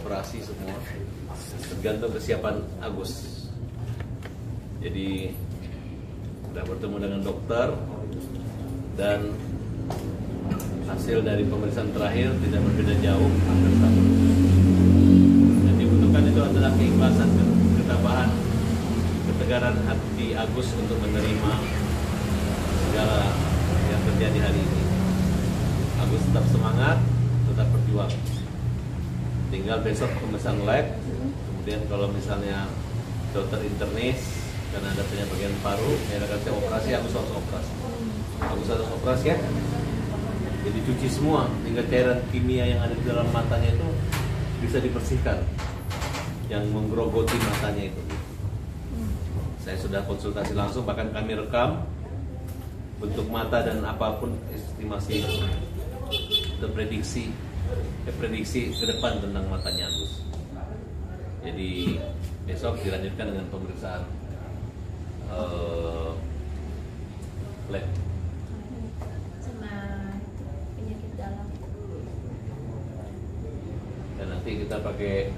operasi semua, tergantung kesiapan Agus. Jadi sudah bertemu dengan dokter dan hasil dari pemeriksaan terakhir tidak berbeda jauh, hampir sama. Yang dibutuhkan itu adalah keikhlasan, ketabahan, ketegaran hati Agus untuk menerima segala yang terjadi hari ini. Agus tetap semangat, tetap berjuang. Tinggal besok pemeriksaan lab, kemudian kalau misalnya dokter internis karena ada bagian paru, akan saya operasi, Agus harus operasi. Agus harus operasi ya. Jadi cuci semua, hingga cairan kimia yang ada di dalam matanya itu bisa dibersihkan, yang menggerogoti matanya itu. Saya sudah konsultasi langsung, bahkan kami rekam bentuk mata dan apapun estimasi atau prediksi ke depan tentang matanya Agus. Jadi besok dilanjutkan dengan pemeriksaan lab. Dan nanti kita pakai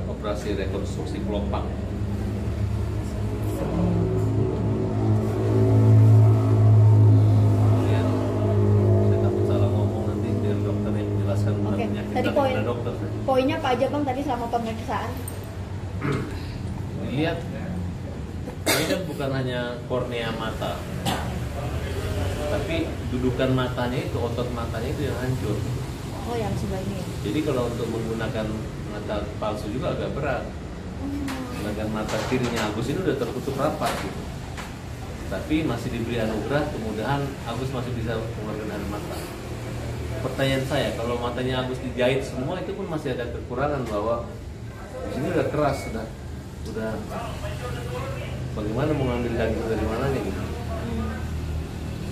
operasi rekonstruksi pelopak. Kemudian saya takut salah ngomong nanti biar dokter yang menjelaskan penyakit. Tadi poinnya apa aja Bang tadi selama pemeriksaan? Lihat, ini kan bukan hanya kornea mata, tapi dudukan matanya itu, otot matanya itu yang hancur. Oh, yang sebelah ini. Jadi kalau untuk menggunakan mata palsu juga agak berat. Sedangkan mata kirinya Agus ini udah tertutup rapat gitu. Tapi masih diberi anugerah, kemudahan Agus masih bisa mengeluarkan air mata. Pertanyaan saya, kalau matanya Agus dijahit semua itu pun masih ada kekurangan bahwa di sini udah keras, udah bagaimana mengambil daging dari mananya gitu.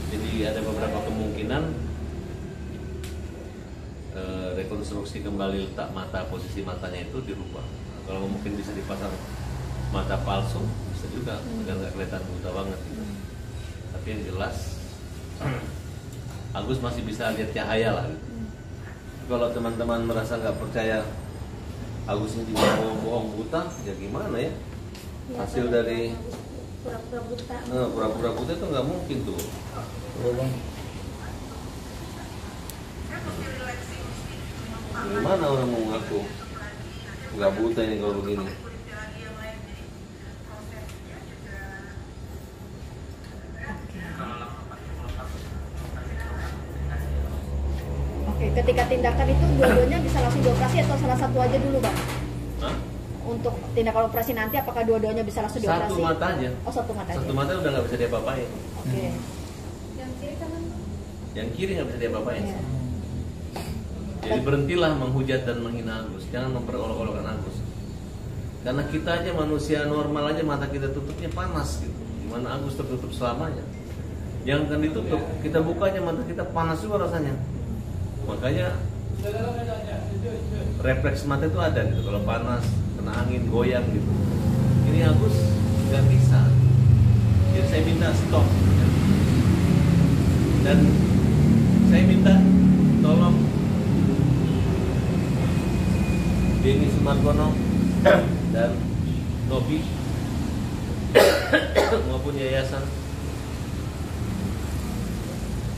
Jadi ada beberapa kemungkinan rekonstruksi kembali letak mata, posisi matanya itu dirubah. Kalau mungkin bisa dipasang mata palsu, bisa juga agar nggak kelihatan buta banget gitu. Tapi yang jelas Agus masih bisa lihat cahaya lah gitu. Kalau teman-teman merasa nggak percaya Agus ini bohong buta, ya gimana ya? Hasil dari pura-pura buta. Pura-pura buta itu nggak mungkin tuh. Gimana orang mau ngaku nggak buta ini kalau begini? Oke, ketika tindakan itu dua-duanya bisa langsung dioperasi atau salah satu aja dulu Bang? Hah? Untuk tindakan operasi nanti apakah dua-duanya bisa langsung dioperasi? Satu mata aja. Oh, satu mata aja. Satu mata udah nggak bisa diapa-apain. Oke. Yang kiri nggak bisa diapa-apain. Iya. Jadi berhentilah menghujat dan menghina Agus. Jangan memperolok-olokkan Agus. Karena kita aja manusia normal aja mata kita tutupnya panas gitu. Gimana Agus tertutup selamanya? Jangan kan ditutup, kita buka aja mata kita panas juga rasanya. Makanya refleks mata itu ada gitu. Kalau panas, kena angin, goyang gitu. Ini Agus nggak bisa. Jadi saya minta stop. Dan saya minta tolong Denny Sumargono dan Nobi maupun yayasan,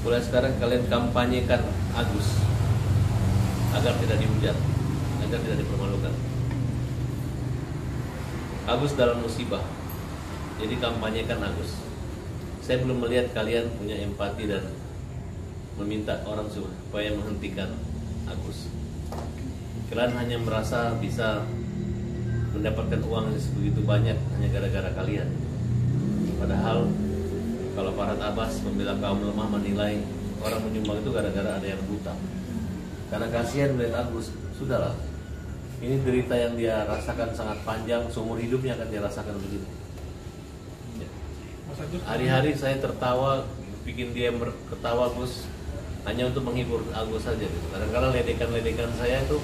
mulai sekarang kalian kampanyekan Agus agar tidak dihujat, agar tidak dipermalukan. Agus dalam musibah, jadi kampanyekan Agus. Saya belum melihat kalian punya empati dan meminta orang supaya menghentikan Agus. Kalian hanya merasa bisa mendapatkan uang sebegitu banyak hanya gara-gara kalian. Padahal kalau Farhad Abbas pembela kaum lemah menilai orang menyumbang itu gara-gara ada yang buta. Karena kasihan melihat Agus, sudahlah. Ini derita yang dia rasakan sangat panjang, seumur hidupnya akan dia rasakan begitu. Ya. Hari-hari saya tertawa, bikin dia ketawa Gus, hanya untuk menghibur Agus saja. Gitu. Kadang-kadang ledekan-ledekan saya itu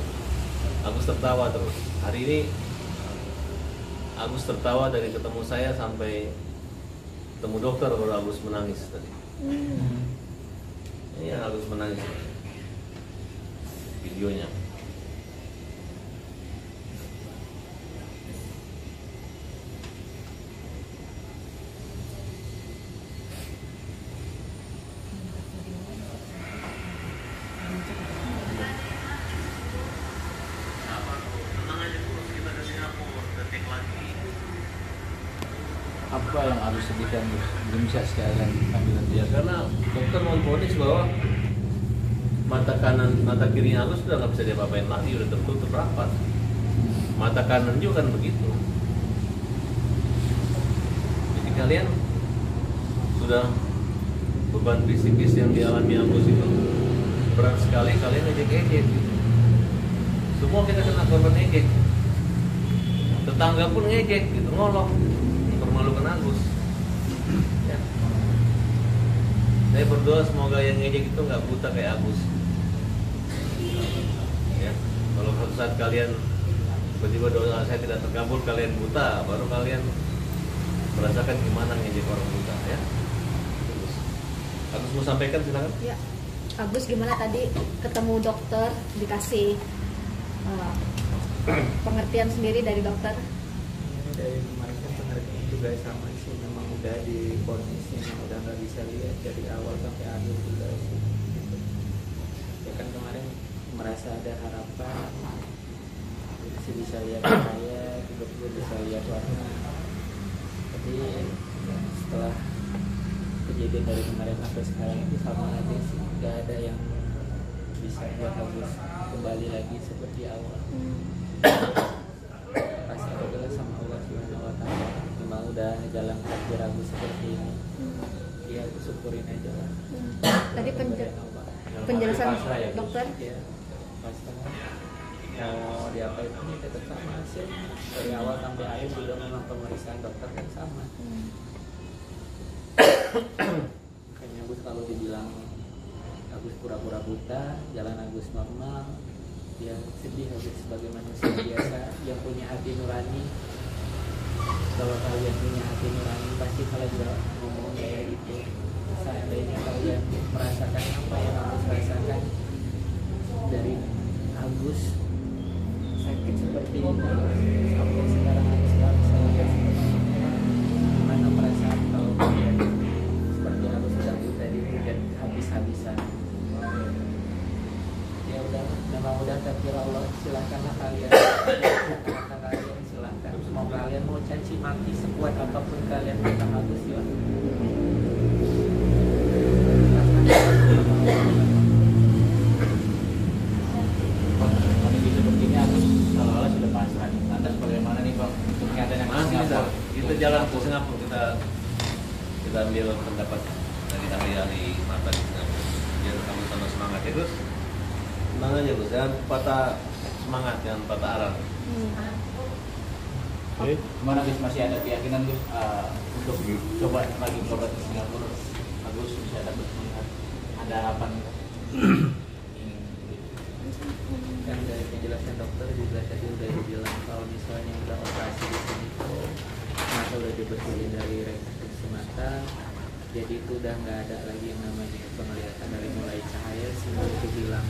Agus tertawa terus. Hari ini Agus tertawa dari ketemu saya sampai ketemu dokter baru Agus menangis tadi. Ini yang Agus menangis. videonya. Apa yang harus sedihkan belum bisa sekalian ambil Ya karena dokter memvonis bahwa mata kanan, mata kirinya Agus sudah nggak bisa diapa-apain lagi, udah tertutup rapat. Mata kanan juga kan begitu. Jadi kalian sudah beban psikis yang dialami Agus itu berat sekali, kalian ejek-ejek gitu. Semua kita kena korban ejek. Tetangga pun ngejek gitu, ngolok, mempermalukan Agus. Ya. Saya berdoa semoga yang ngejek itu nggak buta kayak Agus. Ya, kalau suatu saat kalian tiba-tiba doa saya tidak terkabul, kalian buta, baru kalian merasakan gimana ngejek orang buta, ya. Terus, Agus mau sampaikan silakan. Ya, Agus gimana tadi ketemu dokter dikasih pengertian sendiri dari dokter? Dari kemarin kan pengertian juga sama sih, memang udah divonis, memang udah nggak bisa lihat dari awal sampai akhir juga sih. Gitu. Ya kan kemarin merasa ada harapan, masih bisa lihat saya, juga bisa lihat warna. Tapi ya, setelah kejadian dari kemarin sampai sekarang itu sama aja sih, nggak ada yang bisa buat Agus kembali lagi seperti awal. Pasti adalah sama Allah Subhanahu wa Ta'ala, memang udah jalan takdir Agus seperti ini. Ya aku syukurin aja lah. Tadi penjelasan dokter? Ya, pasti mau diapain ini tetap sama hasil dari awal sampai akhir juga memang pemeriksaan dokter kan sama. Makanya Agus kalau dibilang Agus pura-pura buta, jalan Agus normal, ya sedih Agus sebagai manusia biasa yang punya hati nurani. Kalau kalian punya hati nurani pasti kalian juga ngomong kayak gitu. Seandainya kalian merasakan apa yang Agus rasakan dari Agus sakit seperti ini sampai sekarang Agus nggak bisa lihat gimana perasaan kalau kalian seperti Agus sudah buta dihujat habis-habisan. Ya udah, memang udah takdir Allah, silahkanlah kalian silahkan, mau kalian mau caci maki sekuat apapun kalian tentang Agus ya. kondisi seperti ini Agus seolah-olah sudah pasrah. Lantas bagaimana nih Bang untuk keadaan yang Masih bisa. Singapura? Kita jalan ke Singapura, kita ambil pendapat dari ahli-ahli mata di Singapura. Biar kamu tambah semangat ya Gus. Tenang aja Gus, jangan patah semangat, jangan patah arang. Oke. Gimana Gus, masih ada keyakinan Gus untuk coba lagi berobat ke Singapura? Agus bisa dapat melihat ada harapan. Kan dari penjelasan dokter juga tadi udah dibilang kalau misalnya udah operasi di sini tuh mata udah dibetulin dari rekonstruksi mata, jadi itu udah nggak ada lagi yang namanya penglihatan dari mulai cahaya semua itu hilang.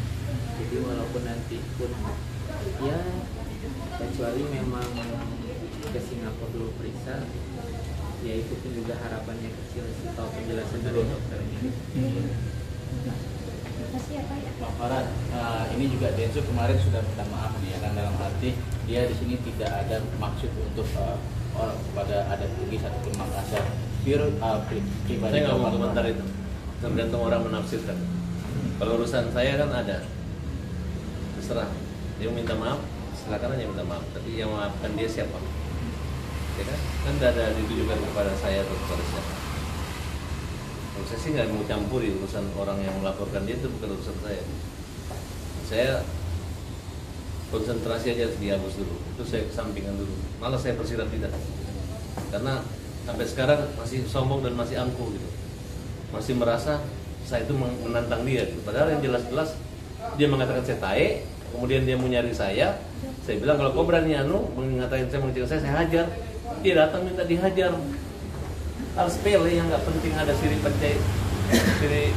Jadi walaupun nanti pun ya kecuali memang ke Singapura dulu periksa, ya itu pun juga harapannya kecil sih kalau penjelasan dari dokter ini. Makasih ya Pak ya. Pak Farhan, ini juga Densu kemarin sudah minta maaf nih ya kan, dalam arti dia di sini tidak ada maksud untuk orang kepada adat Bugis ataupun Makassar. Pure pribadi. Saya nggak mau komentar itu, tergantung orang menafsirkan. Kalau urusan saya kan ada, terserah. Dia minta maaf, silakan aja minta maaf. Tapi yang maafkan dia siapa? Ya kan tidak ada ditujukan kepada saya atau kepada siapa. Kalau saya sih nggak mau campuri urusan orang yang melaporkan dia, itu bukan urusan saya. Saya konsentrasi aja di Agus dulu, itu saya kesampingkan dulu. Malah saya persirat tidak, karena sampai sekarang masih sombong dan masih angkuh gitu, masih merasa saya itu menantang dia gitu. Padahal yang jelas-jelas dia mengatakan saya tae, kemudian dia mau nyari saya bilang kalau kau berani mengatakan saya mengecek saya hajar. Dia datang minta dihajar. Hal sepele yang nggak penting, ada siri pencet, siri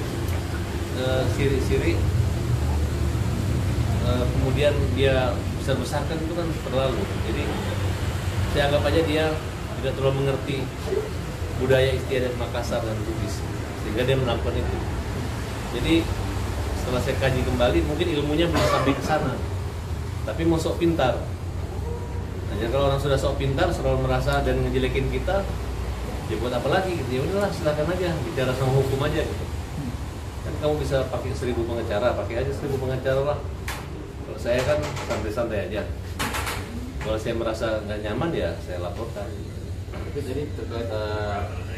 kemudian dia besar-besarkan itu kan terlalu. Jadi saya anggap aja dia tidak terlalu mengerti budaya istiadat Makassar dan Bugis, sehingga dia melakukan itu. Jadi setelah saya kaji kembali, mungkin ilmunya belum sampai ke sana, tapi mau sok pintar. Nah, kalau orang sudah sok pintar, selalu merasa dan ngejelekin kita, ya buat apa lagi? Ya udahlah, silakan aja bicara sama hukum aja gitu. Kan kamu bisa pakai 1000 pengacara, pakai aja 1000 pengacara lah. Kalau saya kan santai-santai aja. Kalau saya merasa nggak nyaman ya saya laporkan. Itu jadi terkait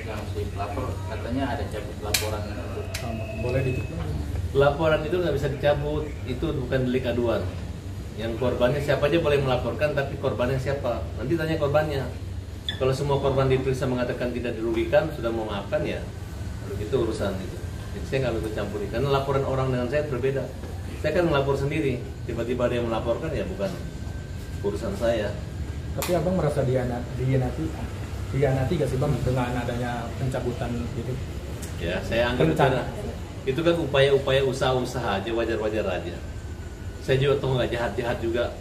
yang si pelapor katanya ada cabut laporan untuk Boleh dicek? Laporan itu nggak bisa dicabut, itu bukan delik aduan. Yang korbannya siapa aja boleh melaporkan, tapi korbannya siapa? Nanti tanya korbannya. Kalau semua korban diperiksa mengatakan tidak dirugikan, sudah memaafkan ya, itu urusan itu. Jadi saya nggak ikut campuri, karena laporan orang dengan saya berbeda. Saya kan melapor sendiri, tiba-tiba ada yang melaporkan ya bukan urusan saya. Tapi abang merasa dihianati gak sih bang dengan adanya pencabutan gitu? Ya, saya anggap itu kan upaya-upaya usaha-usaha aja, wajar-wajar aja. Saya juga tahu nggak jahat-jahat juga.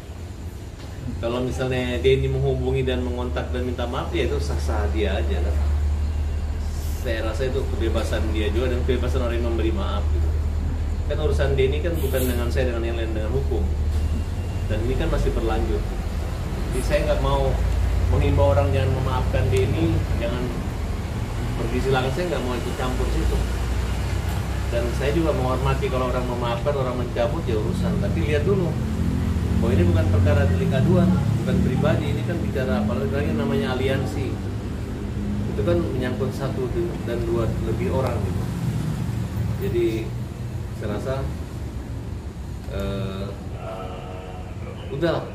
Kalau misalnya Denny menghubungi dan mengontak dan minta maaf, ya itu sah-sah dia aja kan. Saya rasa itu kebebasan dia juga dan kebebasan orang yang memberi maaf gitu. Kan urusan Denny kan bukan dengan saya, dengan yang lain, dengan hukum. Dan ini kan masih berlanjut. Jadi saya nggak mau menghimbau orang jangan memaafkan Denny, jangan pergi silakan, saya nggak mau ikut campur situ. Dan saya juga menghormati kalau orang memaafkan, orang mencabut ya urusan. Tapi lihat dulu, bahwa ini bukan perkara delik aduan, bukan pribadi, ini kan bicara apalagi namanya aliansi. Itu kan menyangkut 1 dan 2 lebih orang gitu. Jadi saya rasa udahlah.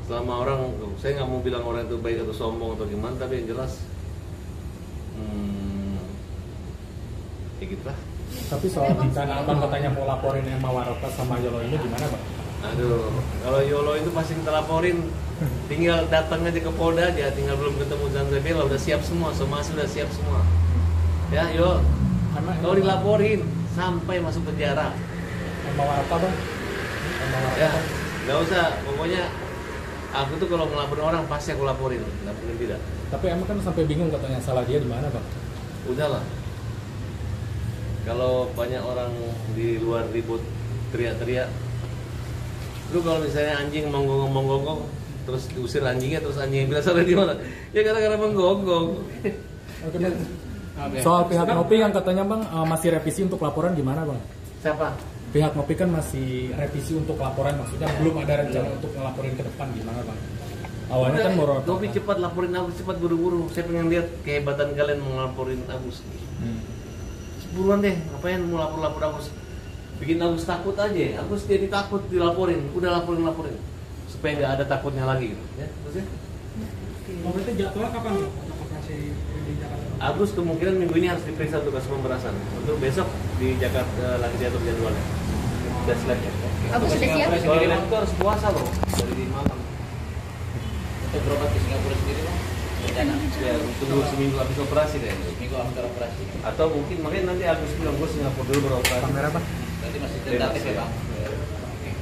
Selama orang, saya nggak mau bilang orang itu baik atau sombong atau gimana, tapi yang jelas ya gitulah. Tapi soal bencana abang katanya mau laporin yang Mawaroka sama Yolo ini gimana bang? Aduh, kalau Yolo itu pasti kita laporin, tinggal datang aja ke Polda aja, tinggal belum ketemu Zanzabela, udah siap semua, sudah siap semua. Ya, yuk, kalau dilaporin sampai masuk penjara. Yang Mawaroka bang? Ya, nggak usah, pokoknya aku tuh kalau ngelaporin orang pasti aku laporin, nggak mungkin tidak. Tapi emang kan sampai bingung katanya salah dia di mana bang? Udahlah. Kalau banyak orang di luar ribut teriak-teriak, lu kalau misalnya anjing menggonggong, terus diusir anjingnya, terus anjingnya bilang salah di mana? Ya gara-gara menggonggong. Oke bang. Soal pihak Ngopi yang katanya bang masih revisi untuk laporan gimana bang? Siapa? Pihak Ngopi kan masih revisi untuk laporan, maksudnya belum ada rencana untuk ngelaporin ke depan gimana bang? Awalnya kan mau Ngopi cepat laporin Agus, cepat buru-buru. Saya pengen lihat kehebatan kalian melaporin Agus. Buruan deh, ngapain mau lapor Agus? Bikin Agus takut aja. Agus jadi takut dilaporin, udah laporin supaya nggak ada takutnya lagi gitu. Ya, terus ya. Berarti jadwal kapan untuk operasi di Jakarta? Agus kemungkinan minggu ini harus diperiksa untuk kasus pemerasan. Untuk besok di Jakarta lagi diatur jadwalnya. Sudah selesai ya. Agus sudah siap? Kalau itu harus puasa loh dari malam. untuk berobat ke Singapura sendiri bang? Rencana? Ya, tunggu seminggu habis operasi deh. Minggu after operasi. Atau mungkin makanya nanti Agus bilang gue Singapura dulu beroperasi. Kamera bang? Berarti masih tentatif ya bang?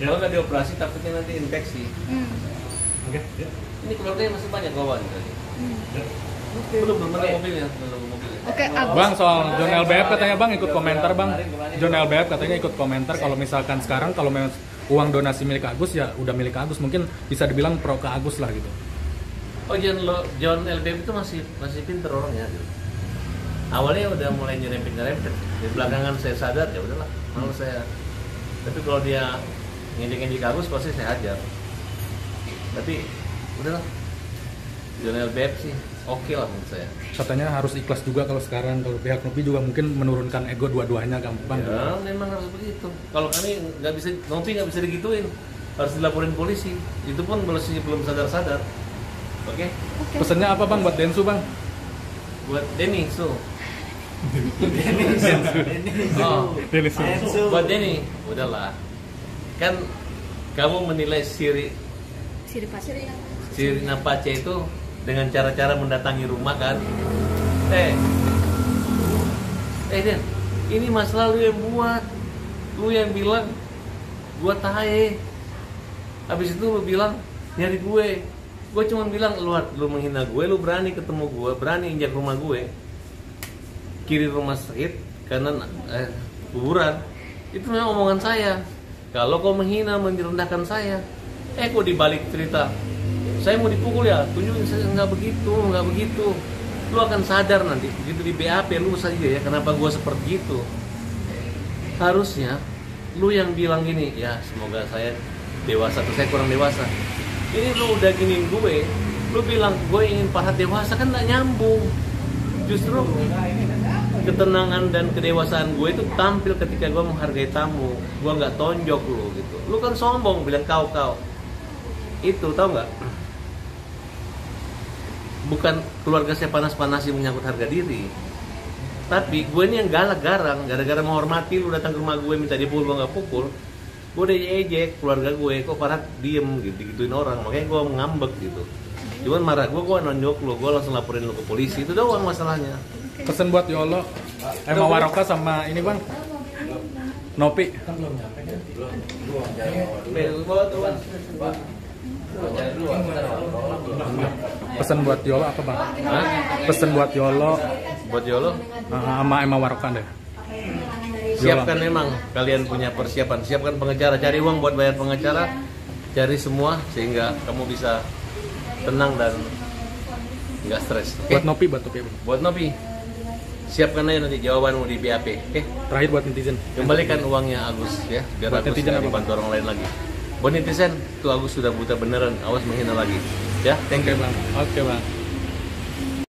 Kalau nggak dioperasi takutnya nanti infeksi. Oke. Ini keluarganya masih banyak bawaan tadi. Belum ada mobilnya, belum mobilnya. Oke, Agus. Bang, soal John LBF katanya bang ikut komentar bang. John LBF katanya ikut komentar kalau misalkan sekarang kalau memang uang donasi milik Agus ya udah milik Agus, mungkin bisa dibilang pro ke Agus lah gitu. Oh, John LBF itu masih pinter orangnya. Gitu. Awalnya udah mulai nyerempet. Di belakangan saya sadar ya udahlah, malu saya. Tapi kalau dia ngejek Agus pasti saya hajar. Tapi udahlah. John LBF sih oke lah menurut saya. Katanya harus ikhlas juga kalau sekarang, kalau pihak Nopi juga mungkin menurunkan ego dua-duanya gampang. Ya, memang harus begitu. Kalau kami Nopi nggak bisa digituin, harus dilaporin polisi. Itu pun belum sadar-sadar. Oke? Pesannya apa bang buat Densu bang? Buat Denny, Densu. Buat Denny, udahlah. Kan kamu menilai Siri Napace itu dengan cara-cara mendatangi rumah kan. Den, ini masalah lu yang buat. Lu yang bilang gua tahe. Habis itu lu bilang nyari gue cuma bilang lu menghina gue, lu berani ketemu gue, berani injak rumah gue, kiri rumah sakit, kanan kuburan. Itu memang omongan saya. Kalau kau menghina, merendahkan saya, kok dibalik cerita saya mau dipukul ya, tunjukin saya nggak begitu. Lu akan sadar nanti begitu di BAP lu saja ya kenapa gue seperti itu. Harusnya lu yang bilang gini, ya semoga saya dewasa atau saya kurang dewasa. Ini lu udah giniin gue, lu bilang gue ingin pahat dewasa, kan nggak nyambung. Justru ketenangan dan kedewasaan gue itu tampil ketika gue menghargai tamu, gue nggak tonjok lu gitu. Lu kan sombong bilang kau itu, tau nggak? Bukan keluarga saya panas-panasi menyangkut harga diri, tapi gue ini yang galak garang, gara-gara menghormati lu datang ke rumah gue minta dipukul, gue nggak pukul. Gue udah ejek keluarga gue, kok Farhat diem gitu, digituin orang, makanya gue ngambek gitu. Cuman marah gue nonjok lu, gue langsung laporin lu ke polisi, itu doang masalahnya. Pesan buat Yolo, Emma Waroka sama ini bang, Nopi. Pesan buat Yolo apa bang? Hah? Pesan buat Yolo Buat Yolo, sama Emma Waroka deh. siapkan memang kalian punya persiapan, siapkan pengacara, cari uang buat bayar pengacara, cari semua sehingga kamu bisa tenang dan nggak stres. Oke? Buat Nopi. Buat Nopi, siapkan aja nanti jawabanmu di BAP. Oke? Terakhir buat netizen. Kembalikan uangnya Agus ya, biar Buat Agus netizen tidak apa, dibantu orang lain lagi. Buat netizen, tuh Agus sudah buta beneran, awas menghina lagi. Ya, thank you. Oke bang.